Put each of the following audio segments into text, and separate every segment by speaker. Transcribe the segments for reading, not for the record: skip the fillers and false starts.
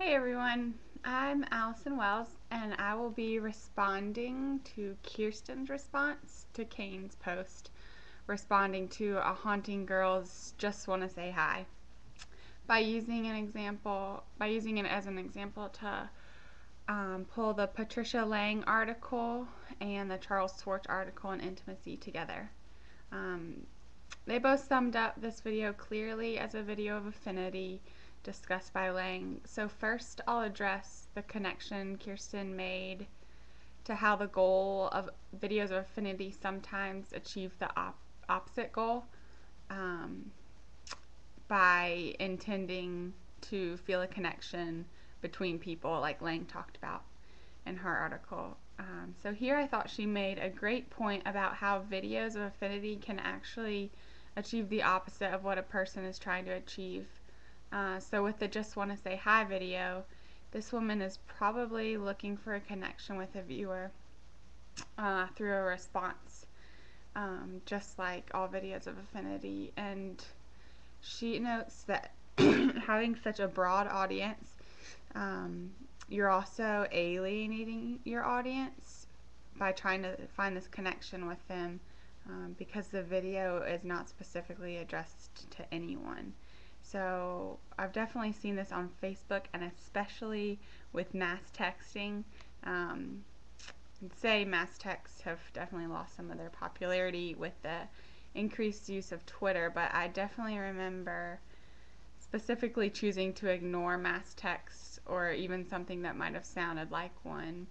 Speaker 1: Hey everyone, I'm Allison Wells, and I will be responding to Kirsten's response to Kane's post, responding to A Haunting Girl's Just Wanna Say Hi, by using it as an example to pull the Patricia Lang article and the Charles Schwartz article on intimacy together. Um, they both summed up this video clearly as a video of affinity discussed by Lang. So first I'll address the connection Kirsten made to how the goal of videos of affinity sometimes achieve the opposite goal um, by intending to feel a connection between people, like Lang talked about in her article. So here I thought she made a great point about how videos of affinity can actually achieve the opposite of what a person is trying to achieve. So with the Just Wanna Say Hi video, this woman is probably looking for a connection with a viewer through a response, just like all videos of affinity. And she notes that having such a broad audience, you're also alienating your audience by trying to find this connection with them, because the video is not specifically addressed to anyone. So I've definitely seen this on Facebook, and especially with mass texting. I'd say mass texts have definitely lost some of their popularity with the increased use of Twitter, but I definitely remember specifically choosing to ignore mass texts or even something that might have sounded like one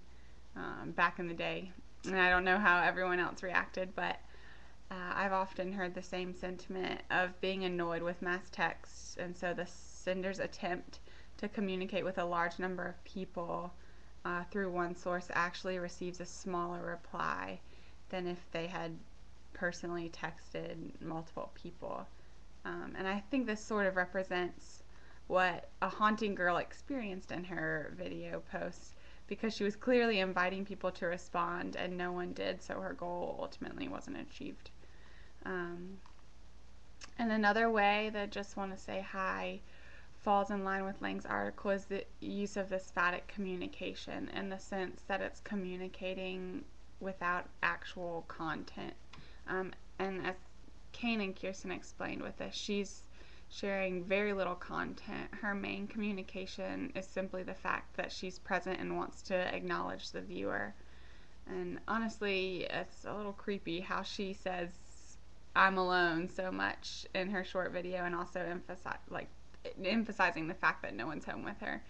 Speaker 1: back in the day. And I don't know how everyone else reacted, but I've often heard the same sentiment of being annoyed with mass texts, and so the sender's attempt to communicate with a large number of people through one source actually receives a smaller reply than if they had personally texted multiple people. And I think this sort of represents what A Haunting Girl experienced in her video posts, because she was clearly inviting people to respond and no one did, so her goal ultimately wasn't achieved. And another way that Just Want to Say Hi falls in line with Lang's article is the use of this phatic communication, in the sense that it's communicating without actual content. And as Kane and Kirsten explained with this, she's sharing very little content. Her main communication is simply the fact that she's present and wants to acknowledge the viewer. And honestly, it's a little creepy how she says I'm alone so much in her short video, and also emphasizing the fact that no one's home with her.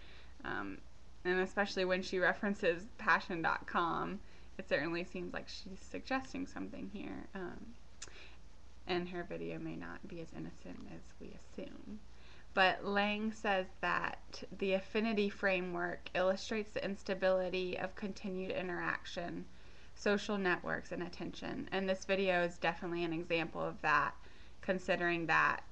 Speaker 1: And especially when she references passion.com, it certainly seems like she's suggesting something here. And her video may not be as innocent as we assume. But Lang says that the affinity framework illustrates the instability of continued interaction, social networks, and attention. And this video is definitely an example of that, considering that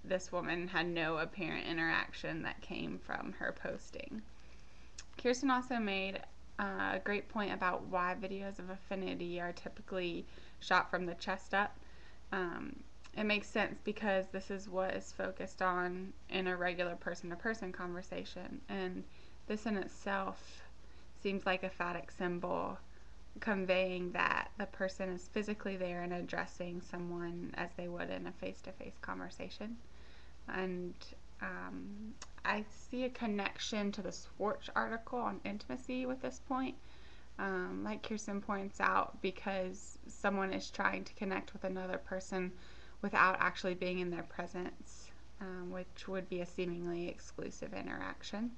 Speaker 1: this woman had no apparent interaction that came from her posting. Kirsten also made a great point about why videos of affinity are typically shot from the chest up. It makes sense because this is what is focused on in a regular person-to-person conversation, and this in itself seems like a phatic symbol conveying that the person is physically there and addressing someone as they would in a face-to-face conversation. And I see a connection to the Schwartz article on intimacy with this point, like Kirsten points out, because someone is trying to connect with another person without actually being in their presence, which would be a seemingly exclusive interaction.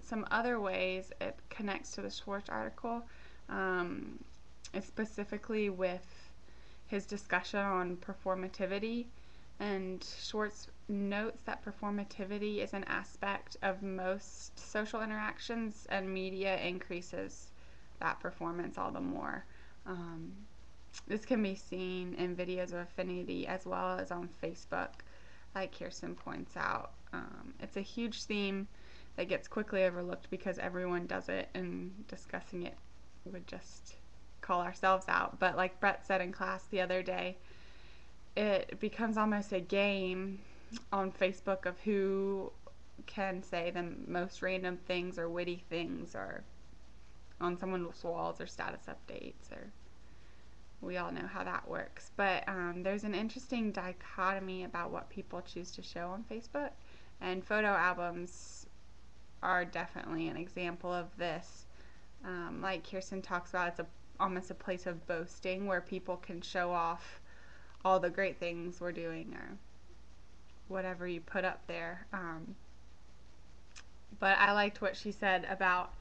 Speaker 1: Some other ways it connects to the Schwartz article is specifically with his discussion on performativity. And Schwartz notes that performativity is an aspect of most social interactions, and media increases that performance all the more. This can be seen in videos of affinity as well as on Facebook, like Kirsten points out. It's a huge theme that gets quickly overlooked because everyone does it, and discussing it would just call ourselves out. But like Brett said in class the other day, it becomes almost a game on Facebook of who can say the most random things or witty things or on someone's walls or status updates, or we all know how that works. But there's an interesting dichotomy about what people choose to show on Facebook, and photo albums are definitely an example of this. Like Kirsten talks about, it's almost a place of boasting where people can show off all the great things we're doing or whatever you put up there. But I liked what she said about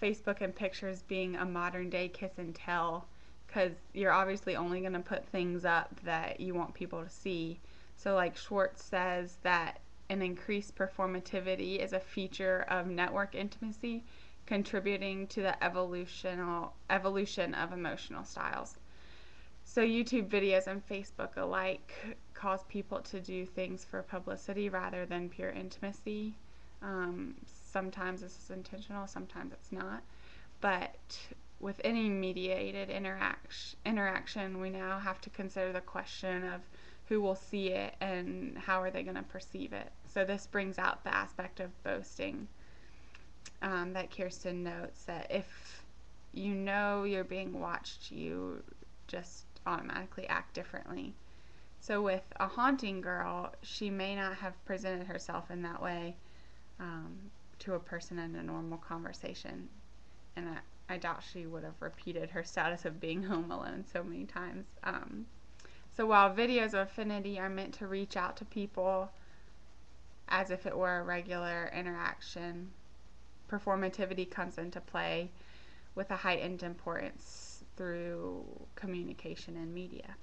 Speaker 1: Facebook and pictures being a modern day kiss and tell, because you're obviously only going to put things up that you want people to see. So, like Schwartz says, that an increased performativity is a feature of network intimacy, contributing to the evolution of emotional styles. So YouTube videos and Facebook alike cause people to do things for publicity rather than pure intimacy. Sometimes this is intentional, sometimes it's not. But with any mediated interaction, we now have to consider the question of who will see it and how are they going to perceive it. So this brings out the aspect of boasting that Kirsten notes, that if you know you're being watched, you just automatically act differently. So with A Haunting Girl, she may not have presented herself in that way to a person in a normal conversation. And I doubt she would have repeated her status of being home alone so many times. So while videos of affinity are meant to reach out to people as if it were a regular interaction, performativity comes into play with a heightened importance through communication and media.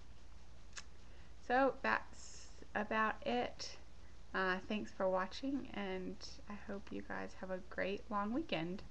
Speaker 1: So that's about it. Thanks for watching, and I hope you guys have a great long weekend.